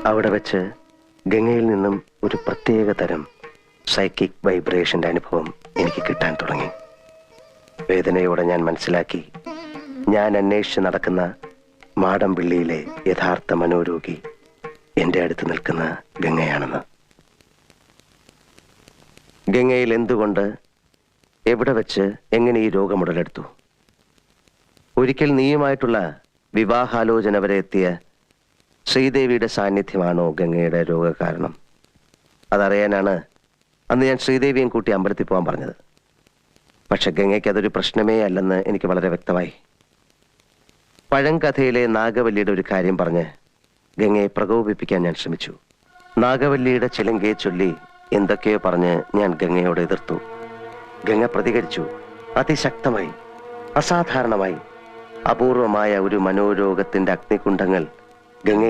അവിടെ വെച്ച് ഗംഗയിൽ നിന്നും ഒരു പ്രത്യേക തരം സൈക്കിക് വൈബ്രേഷന്റെ അനുഭവം എനിക്ക് കിട്ടാൻ തുടങ്ങി. വേദനയോടെ ഞാൻ മനസ്സിലാക്കി, ഞാൻ അന്വേഷിച്ച് നടക്കുന്ന മാടമ്പിള്ളിയിലെ യഥാർത്ഥ മനോരോഗി എൻ്റെ അടുത്ത് നിൽക്കുന്ന ഗംഗയാണെന്ന്. ഗംഗയിൽ എന്തുകൊണ്ട്, എവിടെ വെച്ച്, എങ്ങനെ ഈ രോഗം ഉടലെടുത്തു? ഒരിക്കൽ നീയുമായിട്ടുള്ള വിവാഹാലോചന വരെ എത്തിയ ശ്രീദേവിയുടെ സാന്നിധ്യമാണോ ഗംഗയുടെ രോഗകാരണം? അതറിയാനാണ് അന്ന് ഞാൻ ശ്രീദേവിയും കൂട്ടി അമ്പലത്തിൽ പോകാൻ പറഞ്ഞത്. പക്ഷെ ഗംഗയ്ക്ക് അതൊരു പ്രശ്നമേ അല്ലെന്ന് എനിക്ക് വളരെ വ്യക്തമായി. പഴങ്കഥയിലെ നാഗവല്ലിയുടെ ഒരു കാര്യം പറഞ്ഞ് ഗംഗയെ പ്രകോപിപ്പിക്കാൻ ഞാൻ ശ്രമിച്ചു. നാഗവല്ലിയുടെ ചിലങ്കയെ ചൊല്ലി എന്തൊക്കെയോ പറഞ്ഞ് ഞാൻ ഗംഗയോട് എതിർത്തു. ഗംഗ പ്രതികരിച്ചു, അതിശക്തമായി, അസാധാരണമായി. അപൂർവമായ ഒരു മനോരോഗത്തിന്റെ അഗ്നികുണ്ഡങ്ങൾ ഗംഗയെ